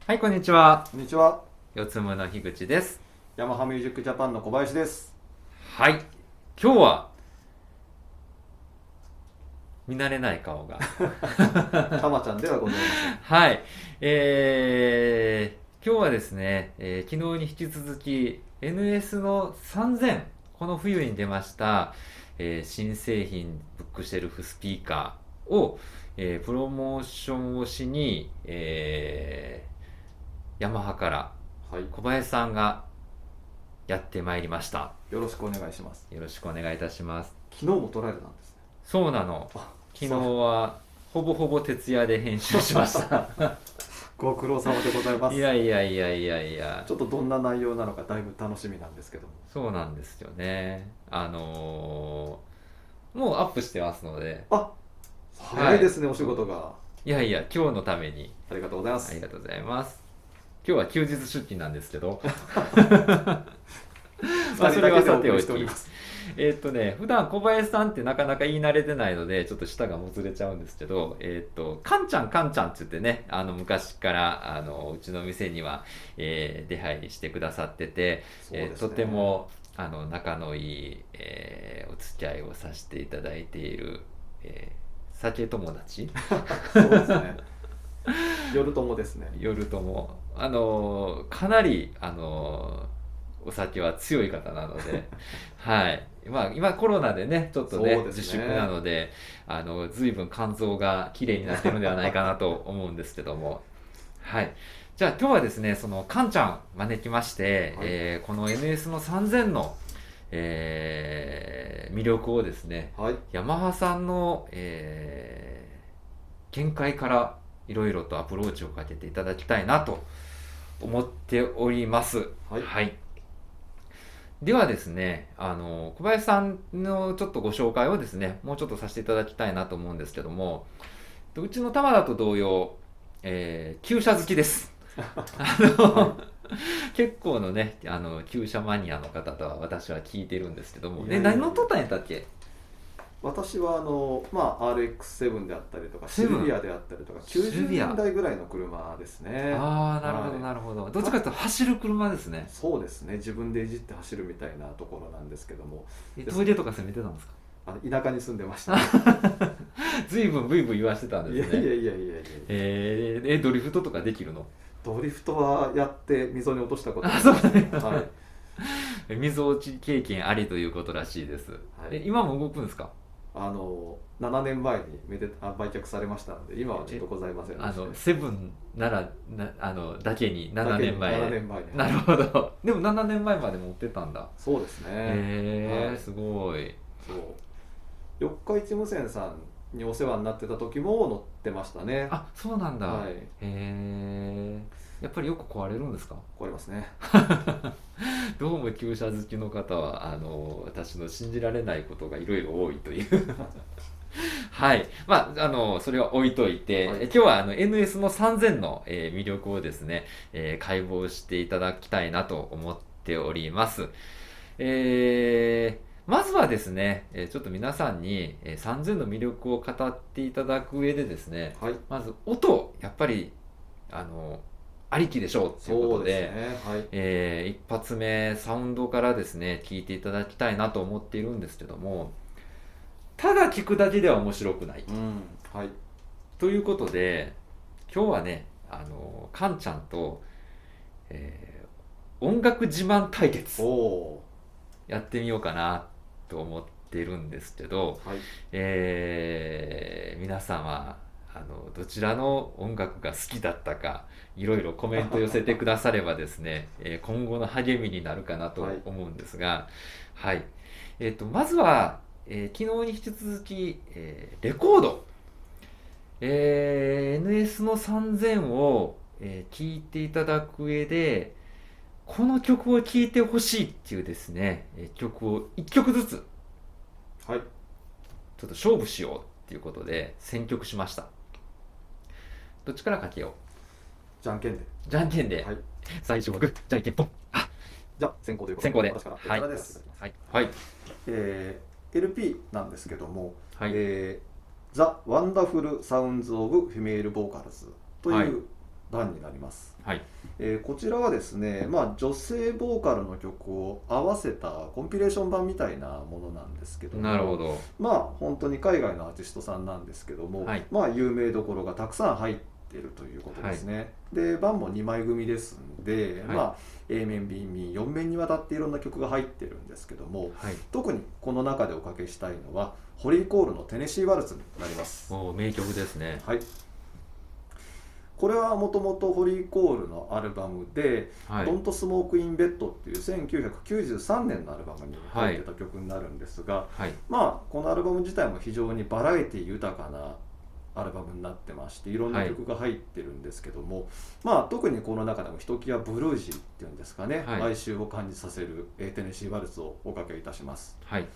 はい、こんにちは。こんにちは。四つむの樋口です。ヤマハミュージックジャパンの小林です。はい、今日は見慣れない顔が。たまちゃんではございません。はい、今日はですね、昨日に引き続き NS の3000、この冬に出ました、新製品ブックシェルフスピーカーを、プロモーションをしに、ヤマハからはい。小林さんがやってまいりました。よろしくお願いします。よろしくお願いいたします。昨日も撮られたんですね。そうなの。あ、昨日はほぼほぼ徹夜で編集しました。ご苦労様でございます。いやいやいやいやいや。ちょっとどんな内容なのかだいぶ楽しみなんですけども。そうなんですよね。もうアップしてますので。あ、はい。早いですね、お仕事が。いやいや、今日のために。ありがとうございます。ありがとうございます。今日は休日出勤なんですけど。まあそれはさておき。普段小林さんってなかなか言い慣れてないので、ちょっと舌がもつれちゃうんですけど、カンちゃんカンちゃんって言ってね、昔から、うちの店には、出入りしてくださってて、そうですね。とても、仲のいい、お付き合いをさせていただいている、酒友達そうですね。夜友ですね。夜友。かなり、お酒は強い方なので、はい。まあ、今コロナでね、ちょっとね、そうですね。自粛なので、随分肝臓が綺麗になってるのではないかなと思うんですけども、はい。じゃあ今日はですね、そのカンちゃん招きまして、はい。この NS の3000の、魅力をですね、はい。ヤマハさんの、見解からいろいろとアプローチをかけていただきたいなと思っております。はい。はい。ではですね、小林さんのちょっとご紹介をですね、もうちょっとさせていただきたいなと思うんですけども、うちの玉田と同様、旧車好きです。あの、結構のね、旧車マニアの方とは私は聞いてるんですけども、何いやいやいや、乗っとったんやったっけ？私はRX7 であったりとかシセブン、ルビアであったりとかシル90ビア。年代ぐらいの車ですね。ああ、なるほど、はい。なるほど。どっちかというと走る車ですね。そうですね、自分でいじって走るみたいなところなんですけども。トイレとか攻めてたんですか？田舎に住んでましたね。ずいぶんブイブイ言わしてたんいやいやいですね。やいやいや。ドリフトとかできるの？ドリフトはやって溝に落としたことああ、りますね。そうね。はい。水落ち経験ありということらしいです。はい。今も動くんですか？7年前に売却されましたので今はちょっとございませんでして。セブンなら、だけに7年前。7年前に。なるほど。でも7年前まで持ってたんだ。そうですね。はい。すごい。そう四日市無線さんにお世話になってた時も乗ってましたね。あ、そうなんだ。はい。やっぱりよく壊れるんですか？壊れますね。どうも旧車好きの方は、私の信じられないことがいろいろ多いというはい。まあ、それは置いといて、はい。今日はNS の3000の、魅力をですね、解剖していただきたいなと思っております。まずはですね、ちょっと皆さんに、3000の魅力を語っていただく上でですね、はい。まず音、やっぱり、あの、ありきでしょうというこそうですとで、ね。はい。一発目、サウンドからですね、聞いていただきたいなと思っているんですけども、ただ聞くだけでは面白くない。うん。はい。ということで、今日はね、カンちゃんと、音楽自慢対決おおやってみようかなと思ってるんですけど、ー。はい。皆様、どちらの音楽が好きだったか、いろいろコメント寄せてくださればですね、今後の励みになるかなとはい。思うんですが、はい。まずは、昨日に引き続き、レコード、NS の3000を、聴いていただく上で、この曲を聴いてほしいっていうですね、曲を1曲ずつはい。ちょっと勝負しようっていうことで選曲しました。どっちからかけよじゃんけんで。う？じゃんけんで。はい。最初はグー、じゃんけんぽん。あ、じゃあ先行ということで先行で。私からこちはい。らです。はい。はい。LP なんですけども、はい。The Wonderful Sounds of Female Vocals とはい。いう版になります。はい。こちらはですね、女性ボーカルの曲を合わせたコンピレーション版みたいなものなんですけども、なるほど。本当に海外のアーティストさんなんですけども、はい。有名どころがたくさん入っているということですね。で版も2枚組ですんで、は A 面 B 面4面にわたっていろんな曲が入ってるんですけども、はい。特にこの中でおかけしたいのはホリー・コールのテネシー・ワルツになります。名曲ですね。はい、これはもともとホリー・コールのアルバムで「はい。Don't Smoke in Bed」っていう1993年のアルバムに入ってた曲になるんですが、はい。このアルバム自体も非常にバラエティ豊かなアルバムになってまして、いろんな曲が入ってるんですけども、特にこの中でもひときわブルージーっていうんですかね、はい哀愁を感じさせるテネシー・ワルツをおかけいたします。はい。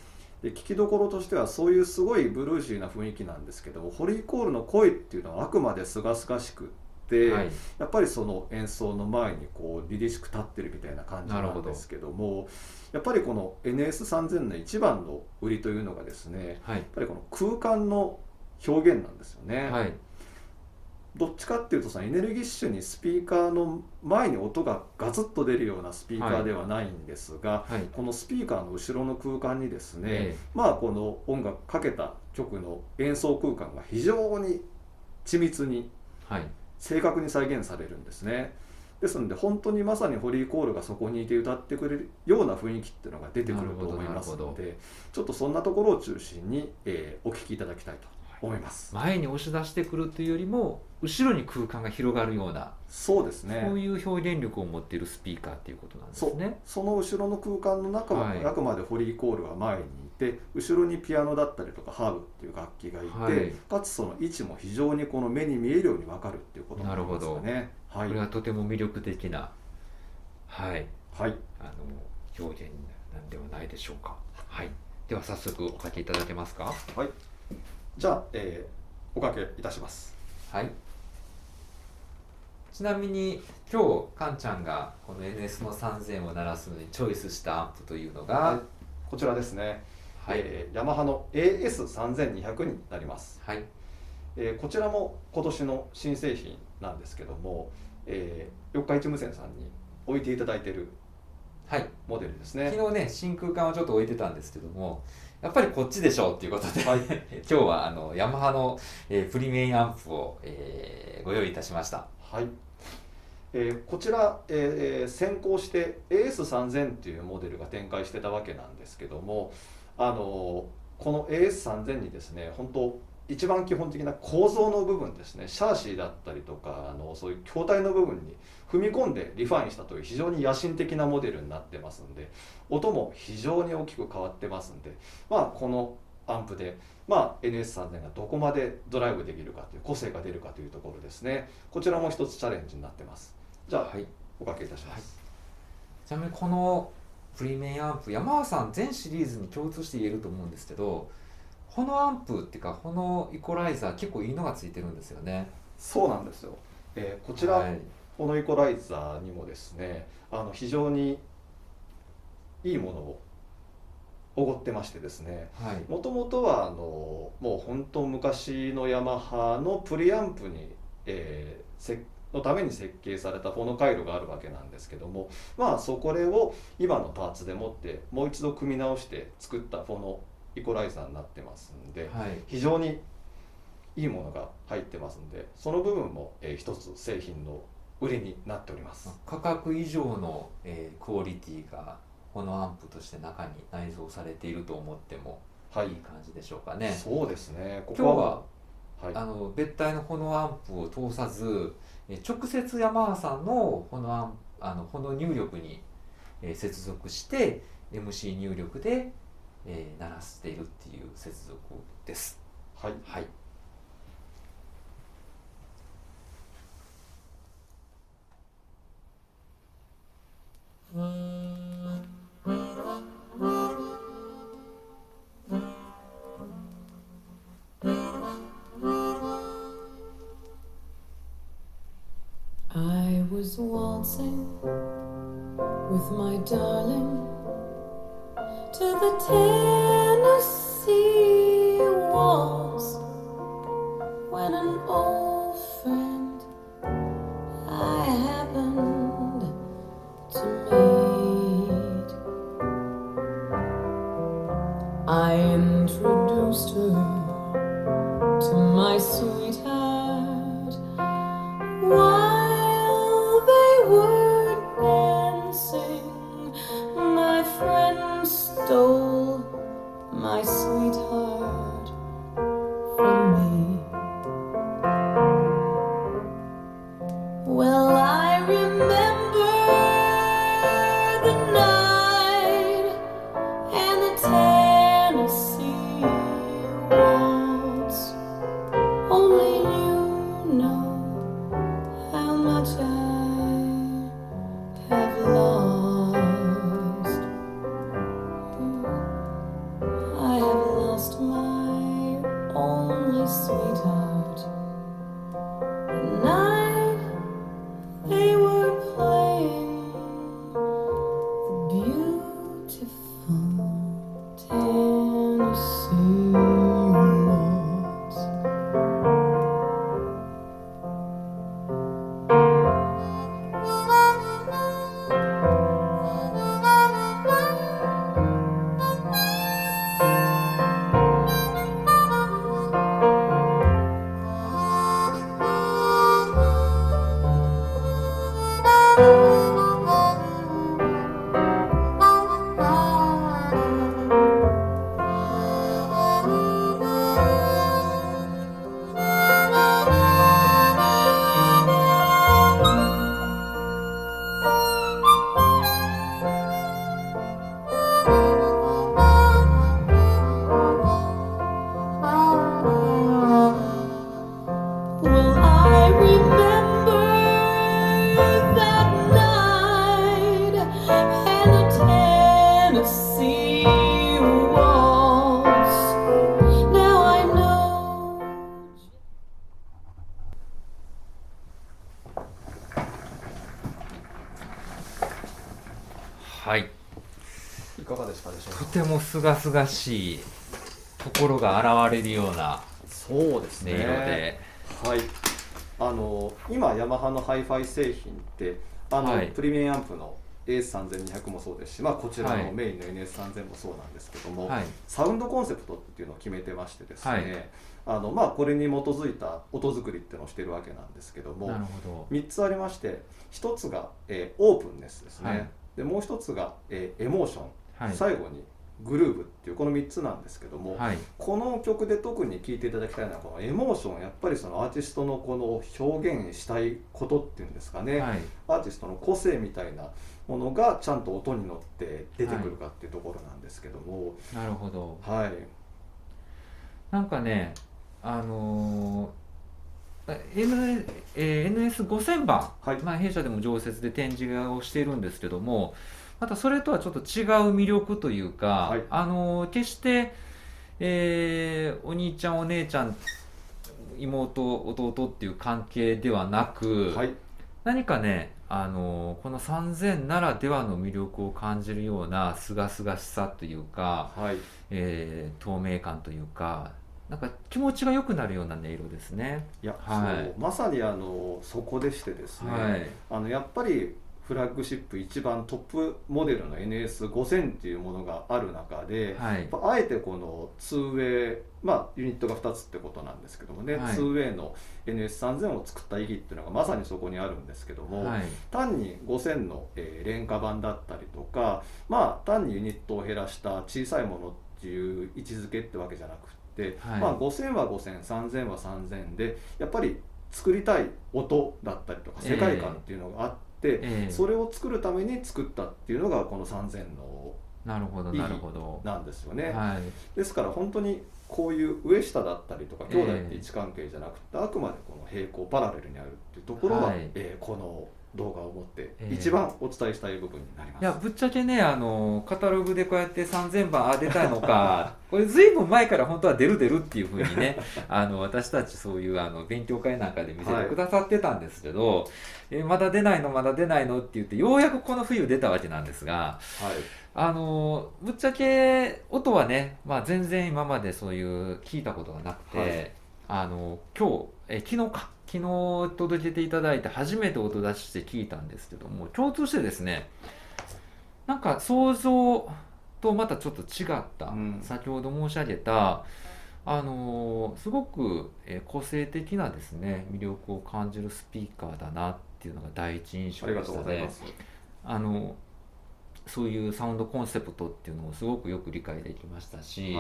で聴きどころとしてはそういうすごいブルージーな雰囲気なんですけども、ホリー・コールの声っていうのはあくまで清々しくって、はい。やっぱりその演奏の前にこう凛々しく立ってるみたいな感じなんですけども、やっぱりこの NS3000 の一番の売りというのがですね、はい。やっぱりこの空間の表現なんですよね。はい。どっちかっていうとエネルギッシュにスピーカーの前に音がガツッと出るようなスピーカーではないんですが、はい。このスピーカーの後ろの空間にですね、えこの音楽かけた曲の演奏空間が非常に緻密にはい。正確に再現されるんですね。ですので本当にまさにホリー・コールがそこにいて歌ってくれるような雰囲気っていうのが出てくると思いますので、ちょっとそんなところを中心に、お聴きいただきたいと思います。前に押し出してくるというよりも後ろに空間が広がるような、そうですね。そういう表現力を持っているスピーカーっていうことなんですね。その後ろの空間の中は、はいあくまでホリー・コールは前にいて、後ろにピアノだったりとかハーブっていう楽器がいて、はい。かつその位置も非常にこの目に見えるように分かるっていうことになりますかね。はい、これはとても魅力的な、はい、はい、表現なんではないでしょうか。はい。では早速おかけいただけますか。はい、じゃあ、おかけいたします。はい。ちなみに今日カンちゃんがこの NS の3000を鳴らすのにチョイスしたアンプというのが、はい、こちらですね。はい。ヤマハの AS3200 になります。はい。こちらも今年の新製品なんですけども、四日市無線さんに置いていただいているはい、モデルですね。昨日ね真空管をちょっと置いてたんですけども、やっぱりこっちでしょうっていうことで、はい、今日はヤマハの、プリメインアンプを、ご用意いたしました。はい。こちら、先行して AS3000 というモデルが展開してたわけなんですけども、この AS3000 にですね、本当一番基本的な構造の部分ですね、シャーシーだったりとかそういう筐体の部分に踏み込んでリファインしたという非常に野心的なモデルになってますんで、音も非常に大きく変わってますんで、このアンプで、NS3000 がどこまでドライブできるかという個性が出るかというところですね。こちらも一つチャレンジになってます。じゃあ、はい、おかけいたします。はい、ちなみにこのプリメインアンプ、ヤマハさん全シリーズに共通して言えると思うんですけど、このアンプっていうかこのイコライザー結構いいのがついてるんですよね。そうなんですよ。こちら、はい、このイコライザーにもですね、非常にいいものをおごってましてですね、もともとはもう本当昔のヤマハのプリアンプに、のために設計されたフォノ回路があるわけなんですけども、そこを今のパーツでもってもう一度組み直して作ったフォノイコライザーになってますんで、はい、非常にいいものが入ってますんで、その部分も、一つ製品の売りになっております。価格以上の、クオリティがこのアンプとして中に内蔵されていると思ってもいい感じでしょうかね。そうですね。今日は、はい、別体のフォノアンプを通さず、直接ヤマハさんのフォノ入力に、接続して MC 入力で、鳴らしているっていう接続です。はい、はい。I was waltzing with my darling to the Tennessee waltz when an old friend remember the night and the Tennessee waltz. Only you know how much I have lost. I have lost my only sweetheart. The night they were playing the beautiful Tennessee waltz. Will I remember that night and the Tennessee waltz? Now I know. はい、いかがでしたでしょうとか。ても清々しいところが現れるようなそうですね。音色で、はい。今ヤマハのハイファイ製品ってはいプレミアムアンプの AS3200 もそうですし、こちらはいのメインの NS3000 もそうなんですけども、はいサウンドコンセプトっていうのを決めてましてですね、これに基づいた音作りっていうのをしてるわけなんですけども、なるほ3つありまして、1つが、オープンネスですね、はいでもう1つが、エモーション、ど、はい、最後にグルーブっていうこの3つなんですけども、はい、この曲で特に聴いていただきたいのはこのエモーション、やっぱりそのアーティストのこの表現したいことっていうんですかね、はい、アーティストの個性みたいなものがちゃんと音に乗って出てくるかっていうところなんですけども、なるほど。はい、なんかね、NS5000 番、はい弊社でも常設で展示をしているんですけども、またそれとはちょっと違う魅力というか、決して、お兄ちゃんお姉ちゃん妹弟っていう関係ではなく、はい、何かね、この3000ならではの魅力を感じるような清々しさというか、はい、透明感というか、なんか気持ちが良くなるような音色ですね。いや、はいそうまさにそこでしてですね、はい、やっぱりフラッグシップ一番トップモデルの NS5000 っていうものがある中で、はい、やっぱあえてこの 2way、ユニットが2つってことなんですけどもね、はい、2way の NS3000 を作った意義っていうのがまさにそこにあるんですけども、はい、単に5000の、廉価版だったりとか、単にユニットを減らした小さいものっていう位置づけってわけじゃなくて、はい、5000は5000、3000は3000でやっぱり作りたい音だったりとか世界観っていうのがあって、それを作るために作ったっていうのがこの3000のなるほど、意なるほ義ど。なんですよね。はい、ですから本当にこういう上下だったりとか兄弟って位置関係じゃなくて、あくまでこの平行パラレルにあるっていうところが、はい、この動画をもって一番お伝えしたい部分になります。いや、ぶっちゃけね、カタログでこうやって3000番出たのかこれずいぶん前から本当は出るっていうふうにね私たちそういう勉強会なんかで見せてくださってたんですけど、まだ出ないのまだ出ないのって言ってようやくこの冬出たわけなんですが、ぶっちゃけ音はね、全然今までそういう聞いたことがなくて、昨日届けていただいて初めて音出して聞いたんですけども、共通してですね、なんか想像とまたちょっと違った、先ほど申し上げたすごく個性的なですね魅力を感じるスピーカーだなっていうのが第一印象でしたね。そういうサウンドコンセプトっていうのもすごくよく理解できましたし、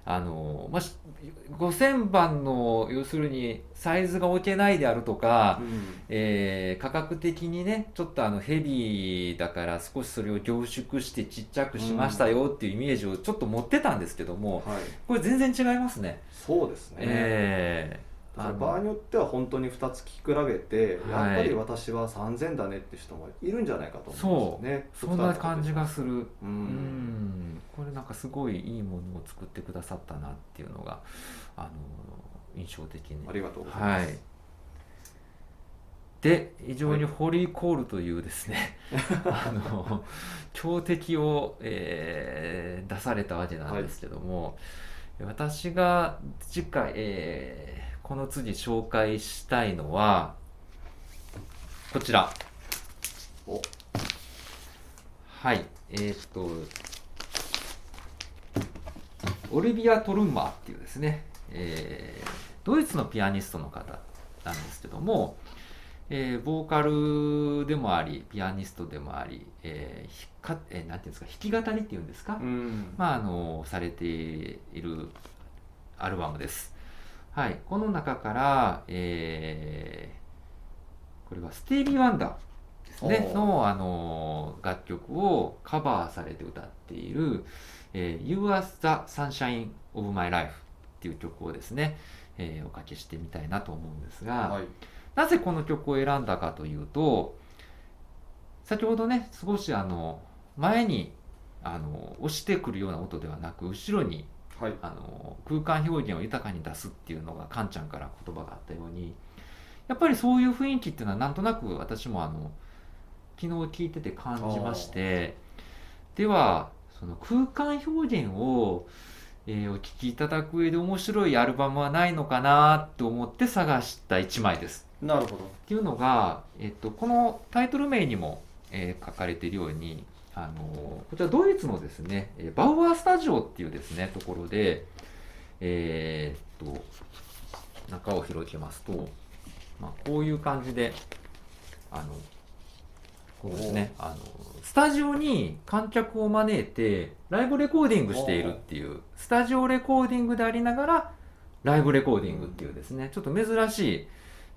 5000番の要するにサイズが置けないであるとか、価格的にねちょっとヘビーだから少しそれを凝縮してちっちゃくしましたよっていうイメージをちょっと持ってたんですけども、はい、これ全然違いますね。そうですね、だから場合によっては本当に2つ聞き比べて、やっぱり私は3000だねって人もいるんじゃないかと思うんですよね。そんな感じがする。うんこれなんかすごいいいものを作ってくださったなっていうのが印象的に。ありがとうございます。はい、で非常にホリーコールというですね、強敵を、出されたわけなんですけども、私が次回、この次紹介したいのはこちら。はい、オリビア・トルンマーっていうですね、ドイツのピアニストの方なんですけども、ボーカルでもありピアニストでもあり、なんていうんですか、弾き語りっていうんですか、されているアルバムです。はい、この中から、これはスティービー・ワンダーですねの、楽曲をカバーされて歌っている、You Are the Sunshine of My Life っていう曲をですね、おかけしてみたいなと思うんですが、はい、なぜこの曲を選んだかというと、先ほどね少し前に押してくるような音ではなく後ろに、はい、空間表現を豊かに出すっていうのがカンちゃんから言葉があったように、やっぱりそういう雰囲気っていうのはなんとなく私も昨日聞いてて感じまして、ではその空間表現を、お聴きいただく上で面白いアルバムはないのかなと思って探した1枚です。なるほど。っていうのが、このタイトル名にも、書かれているようにこちらドイツのですねバウアースタジオっていうですねところで、中を広げますと、こういう感じでこうですねスタジオに観客を招いてライブレコーディングしているっていう、スタジオレコーディングでありながらライブレコーディングっていうですねちょっと珍し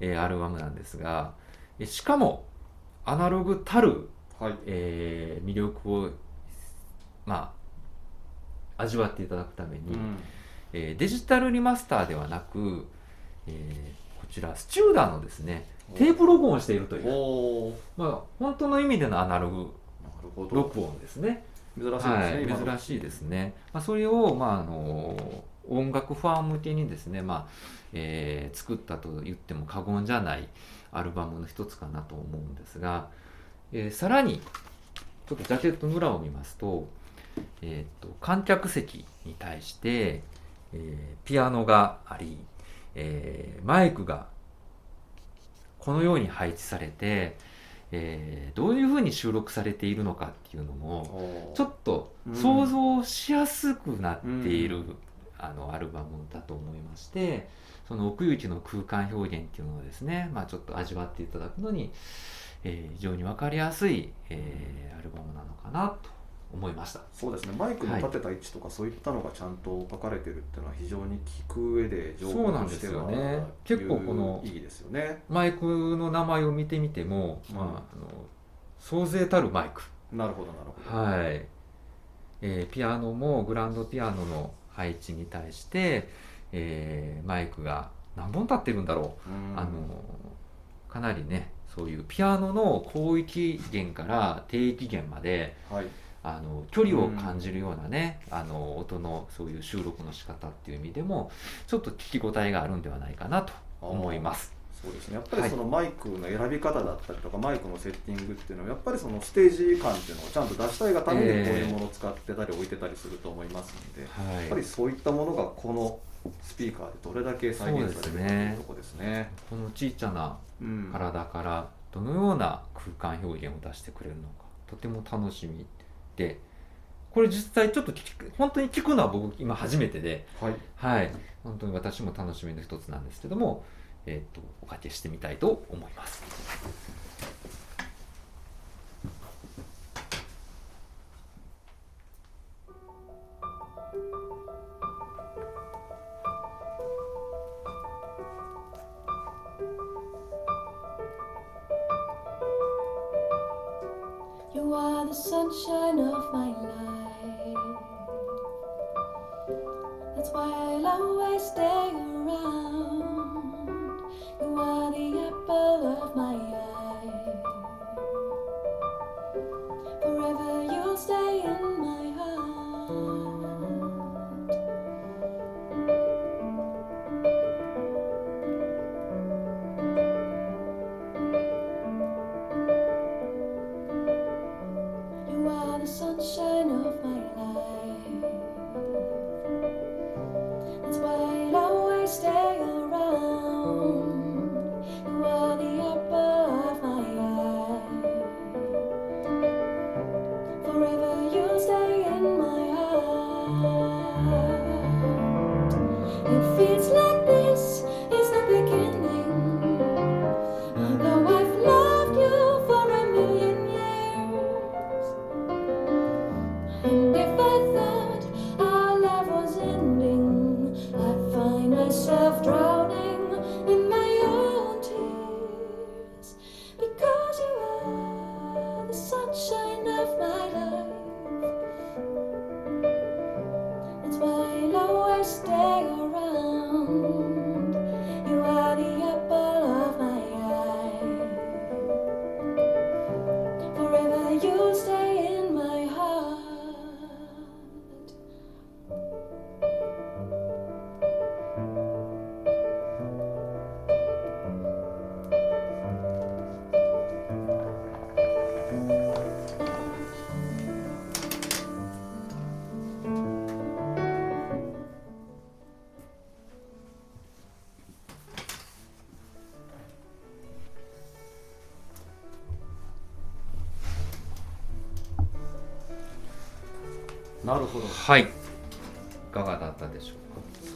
い、アルバムなんですが、しかもアナログたる、魅力を味わっていただくために、デジタルリマスターではなく、こちらスチューダーのですねテープ録音をしているという、本当の意味でのアナログ録音ですね。珍しいですね、珍しいですね。それを、音楽ファン向けにですね、作ったと言っても過言じゃないアルバムの一つかなと思うんですが、さらにちょっとジャケットの裏を見ますと、観客席に対して、ピアノがあり、マイクがこのように配置されて、どういうふうに収録されているのかっていうのもちょっと想像しやすくなっている、アルバムだと思いまして、その奥行きの空間表現っていうのをですね、ちょっと味わっていただくのに、非常に分かりやすい、アルバムなのかなと思いました。そうですね、マイクの立てた位置とかそういったのがちゃんと書かれてるっていうのは非常に聞く上で情報としてはそうなんですよね。結構このいいですよね。マイクの名前を見てみても、総勢たるマイク。なるほどなるほど。はい。ピアノもグランドピアノの配置に対して、マイクが何本立ってるんだろう。かなりね、そういうピアノの広域弦から低域弦まで、距離を感じるようなね、音のそういう収録の仕方っていう意味でもちょっと聞き応えがあるんではないかなと思います。そうですね、やっぱりそのマイクの選び方だったりとか、マイクのセッティングっていうのはやっぱりそのステージ感っていうのをちゃんと出したいがためにこういうものを使ってたり置いてたりすると思いますので、やっぱりそういったものがこのスピーカーでどれだけ再現されるかというところですね。この小さな体からどのような空間表現を出してくれるのかとても楽しみで、これ実際ちょっと本当に聞くのは僕今初めてで、本当に私も楽しみの一つなんですけども、おかけしてみたいと思います。You are the sunshine of my life. That's why I'll always stay around. You are the apple of my eye. Forever you'll stay in my heart. You are the sunshine of my life. That's why I'll always stay around. You are the apple of my eye. Forever you'll stay in my heart. It feels like this is the beginning. Although I've loved you for a million years. And if I thought our love was ending, I'd find myself drowning in my own tears. Because you are the sunshine of my life. That's why I'll always stay around. You are the apple of my eye. Forever you'll stay in my heart.なるほど。はい、いかがだったでしょ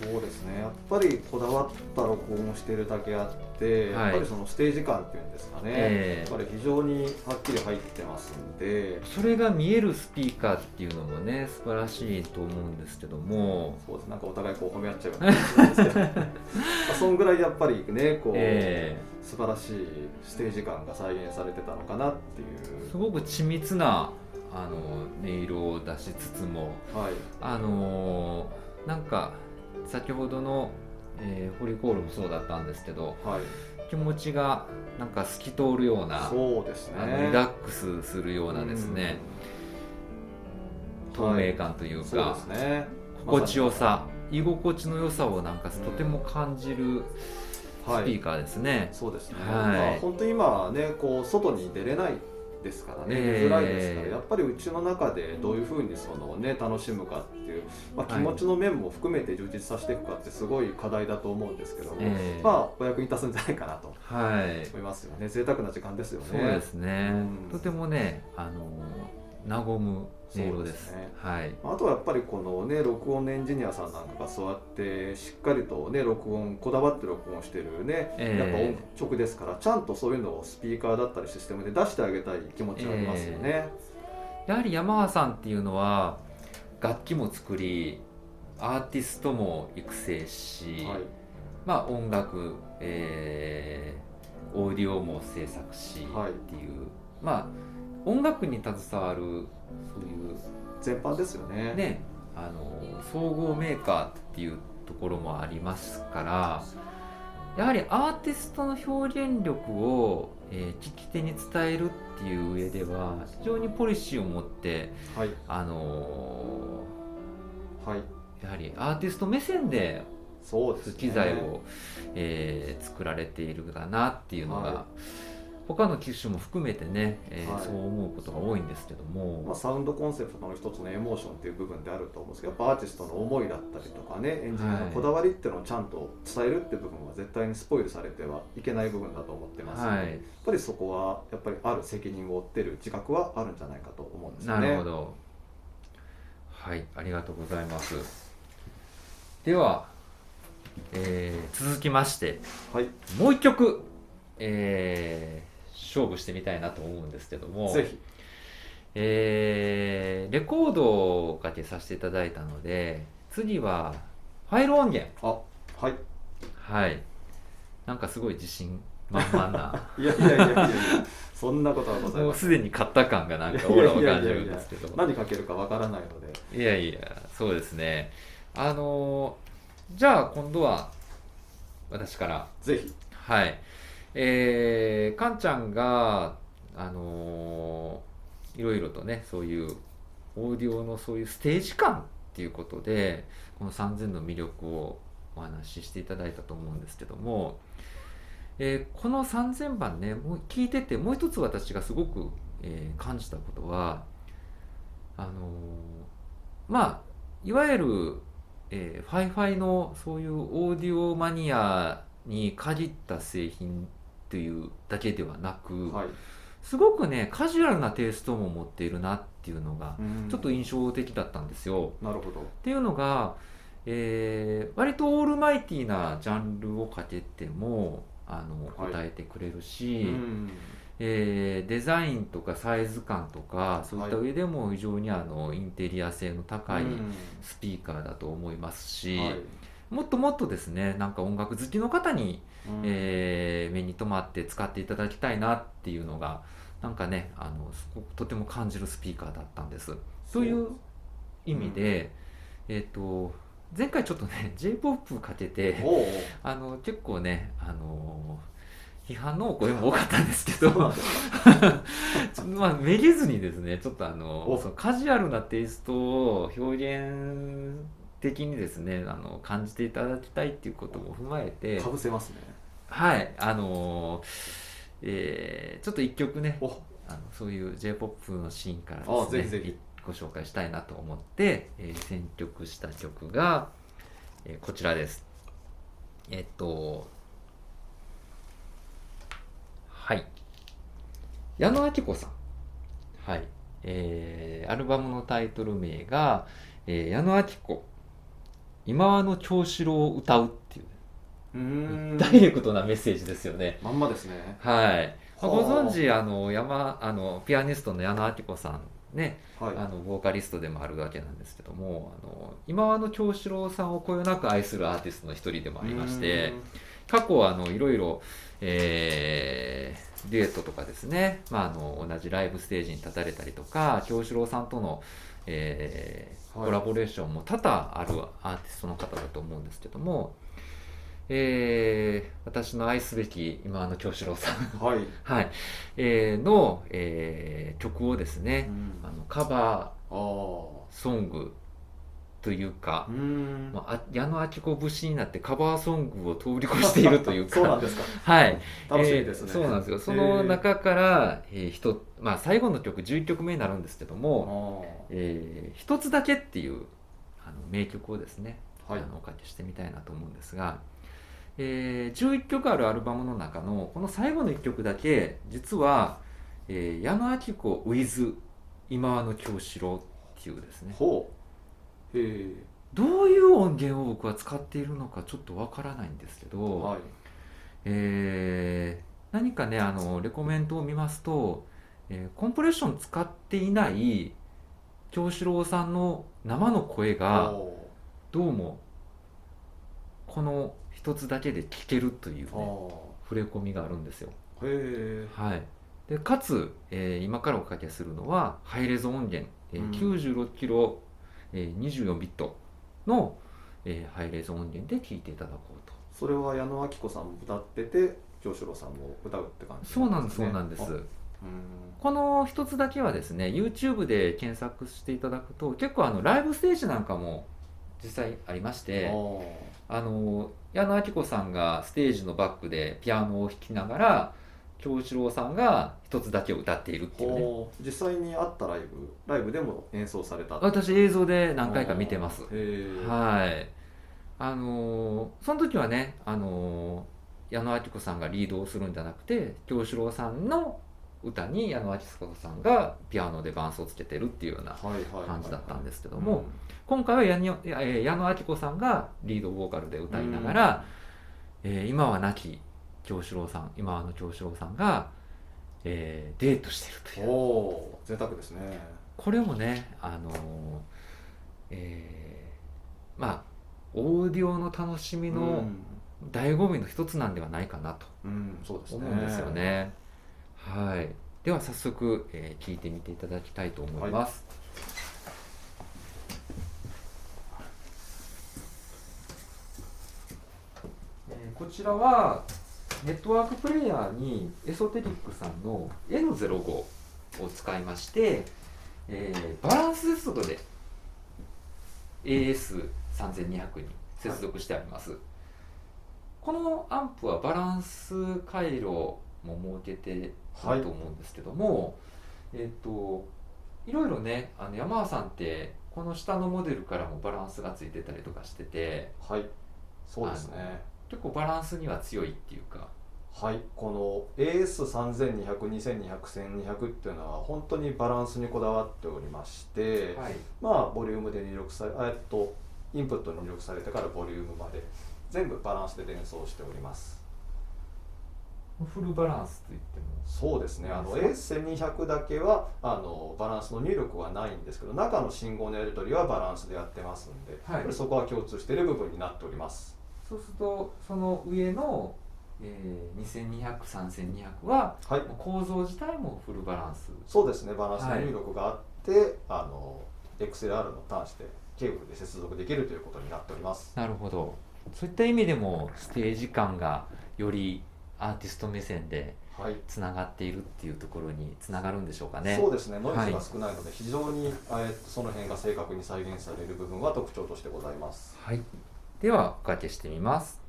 そうですね、やっぱりこだわった録音をしているだけあって、はいやっぱりそのステージ感っていうんですかね、ええやっぱり非常にはっきり入ってますんで、う。それが見えるスピーカーっていうのもね素晴らしいと思うんですけども、そうです、なんかお互いこう褒め合っちゃうような感じなんですけどまあそんぐらいやっぱりねこう、え素晴らしいステージ感が再現されてたのかなっていうすごく緻密な音色を出しつつもはいなんか先ほどの、ホリコールもそうだったんですけど、はい、気持ちがなんか透き通るような、そうですね、リラックスするようなですね、透明感というか、そうですね、心地よさ、居心地の良さをなんかとても感じるスピーカーですね。そうですね、はいまあ、本当に今はねこう外に出れないですからね、出づらいですから、やっぱりうちの中でどういうふうにその、ね、楽しむかっていう、まあ、気持ちの面も含めて充実させていくかってすごい課題だと思うんですけども、まあお役に立つんじゃないかなとはい、思いますよね。贅沢な時間ですよね。そうですね、うんとてもね和む音色です。そうですね、はい、あとはやっぱりこのね録音のエンジニアさんなんかがそうやってしっかりとね録音こだわって録音してるね、やっぱ音直ですからちゃんとそういうのをスピーカーだったりシステムで出してあげたい気持ちがありますよね。やはり山川さんっていうのは楽器も作りアーティストも育成し、はい、まあ音楽、オーディオも制作しはいっていう、まあ音楽に携わるそういう全般ですよね。ね総合メーカーっていうところもありますから、やはりアーティストの表現力を、聞き手に伝えるっていう上では非常にポリシーを持ってはい、はい、やはりアーティスト目線でそうですね。機材を、作られているかなっていうのが、は他の機種も含めてね、はいそう思うことが多いんですけども、まあ、サウンドコンセプトの一つのエモーションっていう部分であると思うんですけど、やっぱアーティストの思いだったりとかね、エンジニアのこだわりっていうのをちゃんと伝えるっていう部分は絶対にスポイルされてはいけない部分だと思ってますので、はいやっぱりそこはやっぱりある責任を負ってる自覚はあるんじゃないかと思うんですよなね。るほど。はい、ありがとうございます。では、続きましてはい、もう一曲、勝負してみたいなと思うんですけども、ぜひ。レコードをかけさせていただいたので、次はファイル音源。あ、はい。はい、なんかすごい自信満々ないやいやいやいやいや、そんなことはございもうません。すでに買った感がなんかオーラを感じるんですけど。何かけるかわからないので。いやいや、そうですね。じゃあ今度は私から。ぜひ。はい。かんちゃんが、いろいろとね、そういうオーディオのそういうステージ感っていうことで、この3000の魅力をお話ししていただいたと思うんですけども、この3000番ね、もう聞いてて、もう一つ私がすごく、感じたことは、あのーまあ、いわゆる、ファイファイのそういうオーディオマニアに限った製品というだけではなく、はい。すごくね、カジュアルなテイストも持っているなっていうのが、ちょっとい印象的だったんですよ。なるほど。っていうのが、割とオールマイティなジャンルをかけてもはい答えてくれるし、うんデザインとかサイズ感とかそういった上でも非常にインテリア性の高いスピーカーだと思いますし、はいもっともっとですね、なんか音楽好きの方に、うん目に留まって使っていただきたいなっていうのがなんかね、すごくとても感じるスピーカーだったんです。という意味で、前回ちょっとね J-POP かけておう結構ね批判のお声も多かったんですけどそうなんですか。まあめげずにですね、ちょっとおそのカジュアルなテイストを表現的にですね感じていただきたいっていうことも踏まえて、かぶせますね。はいちょっと一曲ねおそういう J-POP のシーンからあですねぜひぜひご紹介したいなと思って、選曲した曲が、こちらです。はい矢野顕子さん、はい、アルバムのタイトル名が、矢野顕子今和の京志郎を歌うっていうダイレクトなメッセージですよね。まんまですね。はい、まあはあご存知ピアニストの矢野顕子さんね、はい。ボーカリストでもあるわけなんですけども、今和の京志郎さんをこよなく愛するアーティストの一人でもありまして、過去いろいろ、デュエットとかですね、同じライブステージに立たれたりとか、京志郎さんとの、はいコラボレーションも多々あるアーティストの方だと思うんですけども、私の愛すべき今の京志郎さんはい。はいの、曲をですね、カバああ。ーソングというか、矢野顕子節になってカバーソングを通り越しているというかそうなんですか。はい、楽しみですね。そうなんですよ。その中から、最後の曲11曲目になるんですけどもあ「一つだけ」っていう名曲をですね、はいおかけしてみたいなと思うんですが、11曲あるアルバムの中のこの最後の1曲だけ実は、矢野顕子 with 今和の京志郎っていうですね、ほう。へえ。どういう音源を僕は使っているのかちょっとわからないんですけど、はい。何かねレコメントを見ますと、コンプレッション使っていない京志郎さんの生の声がおどうもこの一つだけで聴けるというね触れ込みがあるんですよ。へえ。はい、でかつ、今からおかけするのはハイレゾ音源、96キロ、24ビットの、ハイレゾ音源で聴いていただこうと。それは矢野顕子さんも歌ってて、京志郎さんも歌うって感じそうなんです、ね。そうなんです。うんこの一つだけはですね YouTube で検索していただくと結構ライブステージなんかも実際ありまして矢野顕子さんがステージのバックでピアノを弾きながら京志郎さんが一つだけを歌っているっていうね。実際にあったライブでも演奏された。私映像で何回か見てます。へえ。はいその時はね矢野顕子さんがリードをするんじゃなくて京志郎さんの歌に矢野顕子さんがピアノで伴奏をつけてるっていうような感じだったんですけども、今回は矢野顕子さんがリードボーカルで歌いながら、今は亡き京志郎さん今の京志郎さんが、デートしてるという。お贅沢ですね。これもねオーディオの楽しみの醍醐味の一つなんではないかなとそうですね。思うんですよね。はい。では早速、聞いてみていただきたいと思います。こちらはネットワークプレイヤーにエソテリックさんの N05 を使いまして、バランス接続で AS3200 に接続してあります。このアンプはバランス回路も設けていると思うんですけども、いろいろね、山田さんってこの下のモデルからもバランスがついてたりとかしてて、はい、そうですね。結構バランスには強いっていうか、はい、この AS3200、2200、1200っていうのは本当にバランスにこだわっておりまして、はい、まあボリュームで入力され、インプットに入力されてからボリュームまで全部バランスで伝送しております。フルバランスと言ってもそうですね。AS1200 だけはバランスの入力はないんですけど、中の信号のやり取りはバランスでやってますんで、はい、これそこは共通している部分になっております。そうするとその上の2200、3200は、はい、構造自体もフルバランス。そうですね、バランスの入力があって、はい、XLR の端子でケーブルで接続できるということになっております。なるほど。そういった意味でもステージ感がよりアーティスト目線でつながっているっていうところにつながるんでしょうかね。そうですね、ノイズが少ないので非常に、その辺が正確に再現される部分は特徴としてございます。はい、ではおかけしてみます。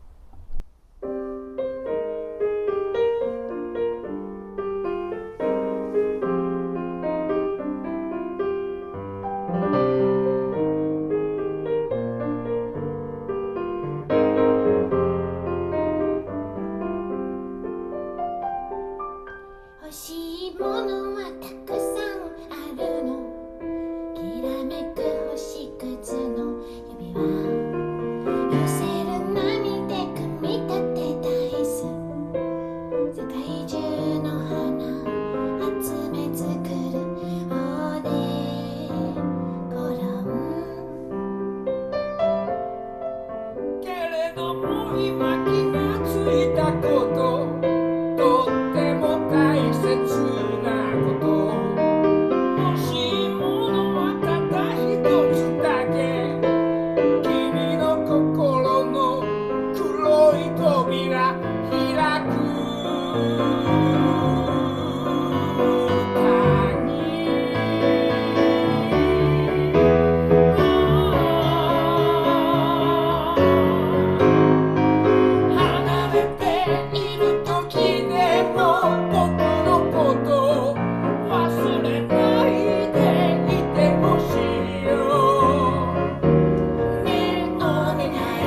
欲しいものはたくさんあるの。きらめく星屑の指輪、寄せる波で組み立てた椅子、世界中の花集め作るオーデコロン。けれども今気がついたこと、とっても大切なこと、欲しいものはただ一つだけ、君の心の黒い扉開く離れている時でも僕のこと忘れないでいてほしいよ。ねえお願い、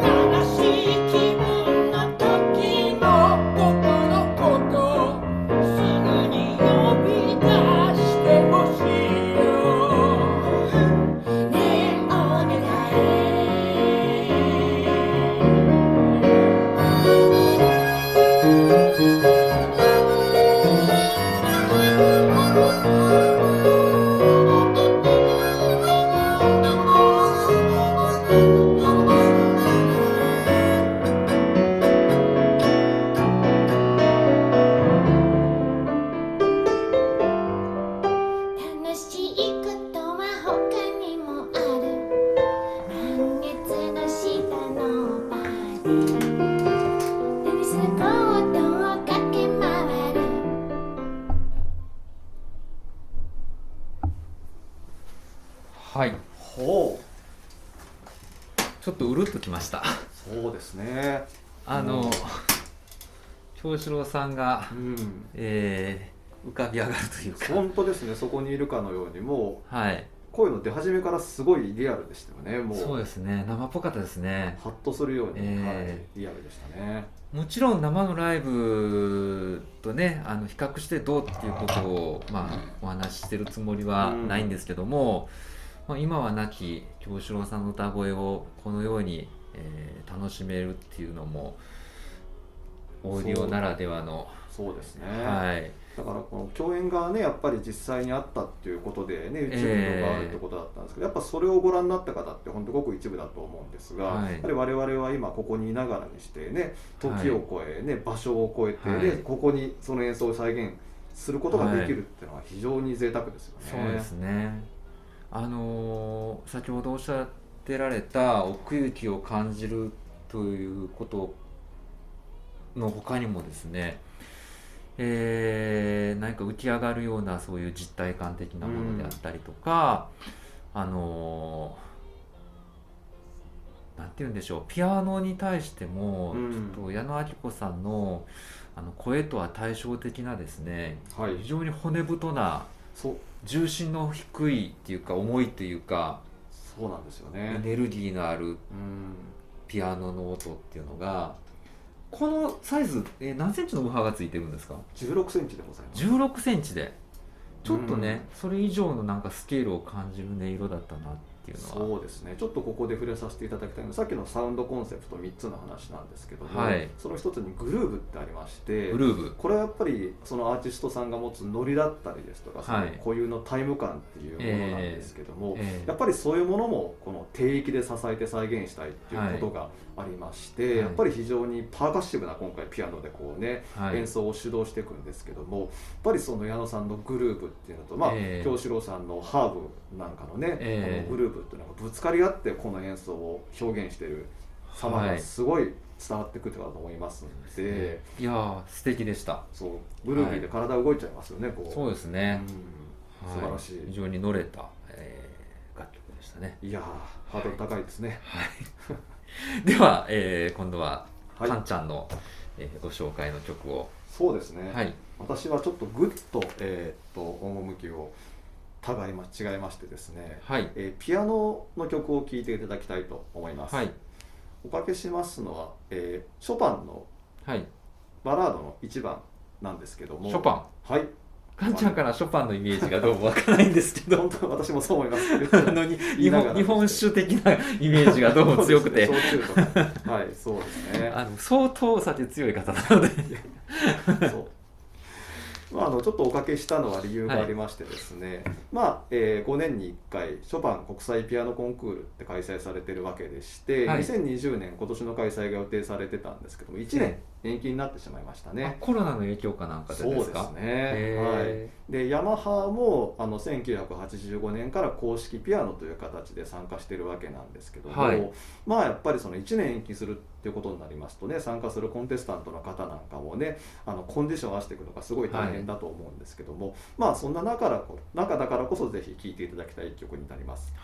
悲しい気分の時も僕のことすぐに呼び出してほしいよ。ねえお願楽しいことは他にもある。満月の下のバーでテニスコートを駆け回る。はい、ほう、ちょっとうるっときました。そうですね。京志郎さんが、浮かび上がるというか、本当ですね、そこにいるかのように、もう、はい、こういうの出始めからすごいリアルでしたよね。もうそうですね、生っぽかったですね。ハッとするように、リアルでしたね。もちろん生のライブとね比較してどうっていうことを、お話ししてるつもりはないんですけども、今は亡き京志郎さんの歌声をこのように、楽しめるっていうのもオーディオならではの。そうですね、はい。だからこの共演がねやっぱり実際にあったっていうことでね一部のがあるってことだったんですけど、やっぱそれをご覧になった方って本当ごく一部だと思うんですが、はい、やっぱり我々は今ここにいながらにしてね時を超えね、場所を超えてね、はい、ここにその演奏を再現することができるっていうのは非常に贅沢ですよね。そうですね。先ほどおっしゃってられた奥行きを感じるということの他にもですね、何か浮き上がるようなそういう実体感的なものであったりとか、なんて言うんでしょう、ピアノに対しても、ちょっと矢野顕子さんの声とは対照的なですね、はい、非常に骨太な重心の低いっていうか重いというか、そうなんですよね、エネルギーのあるピアノの音っていうのが、このサイズ、何センチのウーハーがついてるんですか？16センチでございます。16センチでちょっとね、それ以上のなんかスケールを感じる音色だったなっていうのは。そうですね、ちょっとここで触れさせていただきたいのはさっきのサウンドコンセプト3つの話なんですけども、はい、その一つにグルーブってありまして、グルーブ、これはやっぱりそのアーティストさんが持つノリだったりですとか、そのはい、固有のタイム感っていうものなんですけども、やっぱぱりそういうものもこの低域で支えて再現したいっていうことがありまして、やっぱり非常にパーカッシブな今回ピアノでこうね、演奏を主導していくんですけども、やっぱりその矢野さんのグルーブっていうのと、京志郎さんのハーブなんかのね、このグルーブっていうのがぶつかり合ってこの演奏を表現している様がすごい伝わってくるかと思いますので、いやー素敵でした。そうグルービーで体動いちゃいますよね、こう。そうですね、素晴らしい、非常に乗れた、楽曲でしたね。いやーハードル高いですね。では、今度はカンちゃんの、ご紹介の曲を。そうですね、私はちょっとグッと、趣を違いましてですね、ピアノの曲を聴いていただきたいと思います。おかけしますのは、ショパンのバラードの1番なんですけども。ショパン、はい、カンちゃんからショパンのイメージがどうもわからないんですけど本当私もそう思います日本酒的なイメージがどうも強くて焼酎とかはいそうですね、相当お酒強い方なのでそうちょっとおかけしたのは理由がありましてですね、5年に1回ショパン国際ピアノコンクールって開催されてるわけでして、2020年今年の開催が予定されてたんですけども1年延期になってしまいましたね。コロナの影響かなんかでですか？そうですね、でヤマハも1985年から公式ピアノという形で参加しているわけなんですけども、やっぱりその1年延期するっていうことになりますとね、参加するコンテスタントの方なんかもねコンディションを合わせていくのがすごい大変だと思うんですけども、そんな中だからこそぜひ聴いていただきたい曲になります。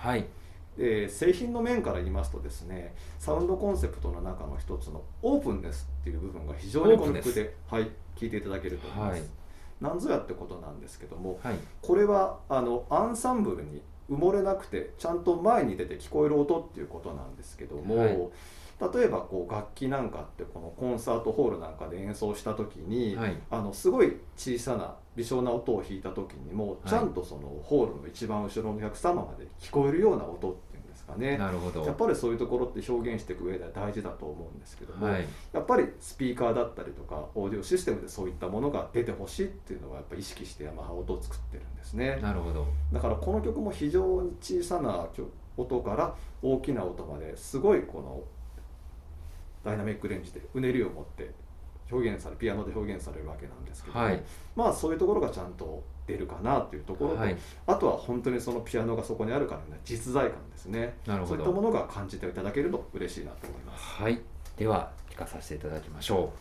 製品の面から言いますとですね、サウンドコンセプトの中の一つのオープンネスっていう部分が非常にこの曲で聴いていただけると思います。なんぞやってことなんですけども、これはアンサンブルに埋もれなくてちゃんと前に出て聞こえる音っていうことなんですけども、例えばこう楽器なんかってこのコンサートホールなんかで演奏した時に、すごい小さな微小な音を弾いた時にもちゃんとそのホールの一番後ろのお客様まで聞こえるような音っていうんですかね。なるほど。やっぱりそういうところって表現していく上では大事だと思うんですけども、やっぱりスピーカーだったりとかオーディオシステムでそういったものが出てほしいっていうのはやっぱり意識してヤマハ音を作ってるんですね。なるほど。だからこの曲も非常に小さな音から大きな音まですごいこのダイナミックレンジでうねりを持ってピアノで表現されるわけなんですけども、そういうところがちゃんと出るかなというところと、あとは本当にそのピアノがそこにあるからの実在感ですね。そういったものが感じていただけると嬉しいなと思います。では聴かさせていただきましょう。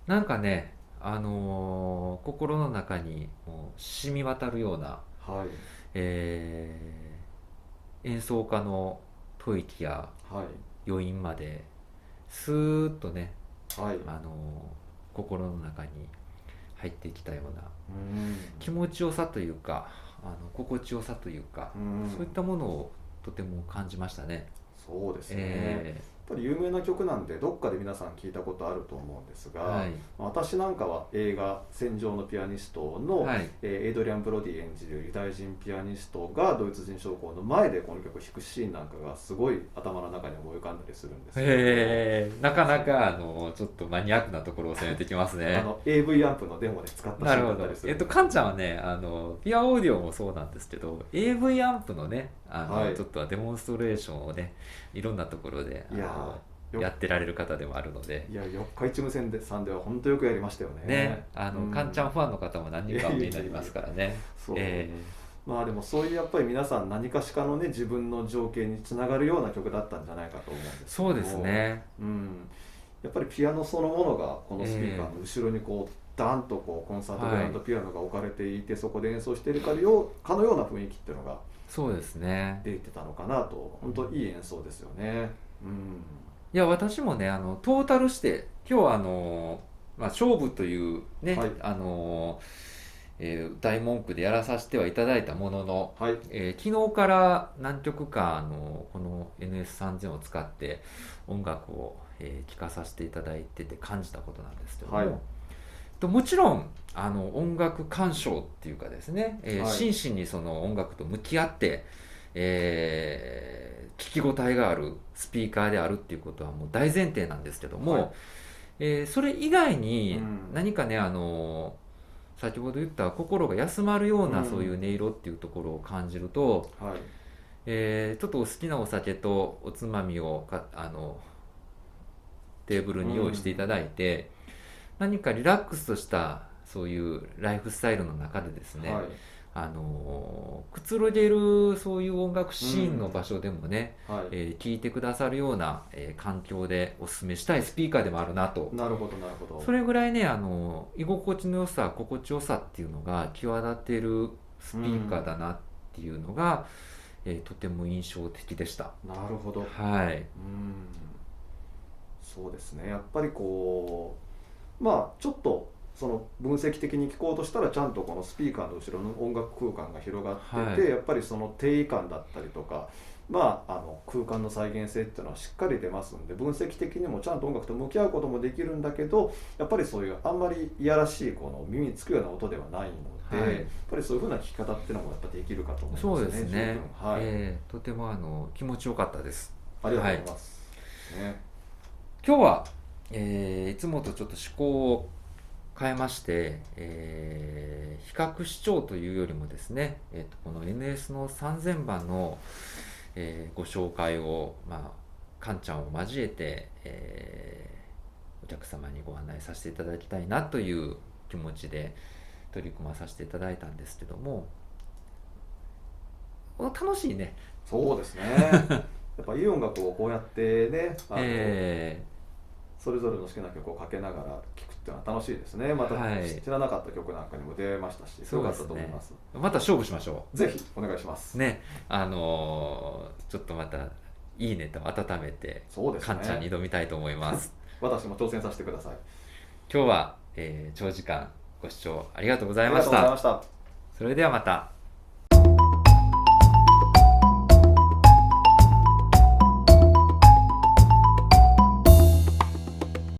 なんかね、心の中にもう染み渡るような、はい、演奏家の吐息やはい、余韻までスーッとね、はい、心の中に入ってきたようなうん、気持ちよさというか、心地よさというか、そういったものをとても感じましたね。そうですね、えやっぱり有名な曲なんでどっかで皆さん聞いたことあると思うんですが、はい私なんかは映画「戦場のピアニストの」はいエイドリアン・ブロディ演じるユダヤ人ピアニストがドイツ人将校の前でこの曲を弾くシーンなんかがすごい頭の中に思い浮かんだりするんですけど、なかなかちょっとマニアックなところを攻めてきますね。AV アンプのデモで使ったシーンだなるほど。ったりするんですカンちゃんはね、ピアオーディオもそうなんですけど、AV アンプのね、はいちょっとデモンストレーションをね、いろんなところでいやーやってられる方でもあるので、いや四日市無線さんでは本当よくやりましたよね。ね、うんカンちゃんファンの方も何人かお見えになりますからね。そう、えまあでもそういうやっぱり皆さん何かしかのね自分の情景につながるような曲だったんじゃないかと思うんですけども、そうですね。やっぱりピアノそのものがこのスピーカーの後ろにこうダンとこうコンサートグランドピアノが置かれていて、そこで演奏しているかのような雰囲気っていうのがそうですね。出てたのかなと。本当いい演奏ですよね。いや、私もね、トータルして、今日は勝負というね、はい大文句でやらさせてはいただいたものの、はい昨日から何曲かこの NS3000 を使って音楽を、聴かさせていただいてて感じたことなんですけども、はいもちろん音楽鑑賞っていうかですね、はい真摯にその音楽と向き合って、聞き応えがあるスピーカーであるっていうことはもう大前提なんですけども、はいそれ以外にうん何かね、先ほど言った心が休まるようなうんそういう音色っていうところを感じると、はいちょっとお好きなお酒とおつまみをテーブルに用意していただいて、何かリラックスとしたそういうライフスタイルの中でですね、はいくつろげるそういう音楽シーンの場所でもね、はい聴いてくださるような、環境でお勧めしたいスピーカーでもあるなと。なるほどなるほど。それぐらいね、居心地の良さ、心地よさっていうのが際立っているスピーカーだなっていうのが、とても印象的でした。なるほど。はい。そうですね。やっぱりこうまあちょっとその分析的に聞こうとしたらちゃんとこのスピーカーの後ろの音楽空間が広がってて、はいやっぱりその定位感だったりとか、空間の再現性っていうのはしっかり出ますんで、分析的にもちゃんと音楽と向き合うこともできるんだけど、やっぱりそういうあんまりいやらしいこの耳につくような音ではないので、はいやっぱりそういう風な聞き方っていうのもやっぱできるかと思いますね。そうですね。十分はいとても気持ちよかったです。ありがとうございます。ね今日は、いつもとちょっと趣向を変えまして、比較視聴というよりもですね、この NS の3000番の、ご紹介を、カンちゃんを交えて、お客様にご案内させていただきたいなという気持ちで取り組まさせていただいたんですけども、楽しいね。そうですね。やっぱいい音楽をこうやってね、それぞれの好きな曲をかけながら聴くっていうのは楽しいですね。またはい知らなかった曲なんかにも出会いましたし、すごかったと思います。また勝負しましょぜひお願いします。う。ね、ちょっとまたいいネタを温めて、そうですね。カンちゃんに挑みたいと思います。私も挑戦させてください。今日は、長時間ご視聴ありがとうございありがとうございました。ました。それではまた。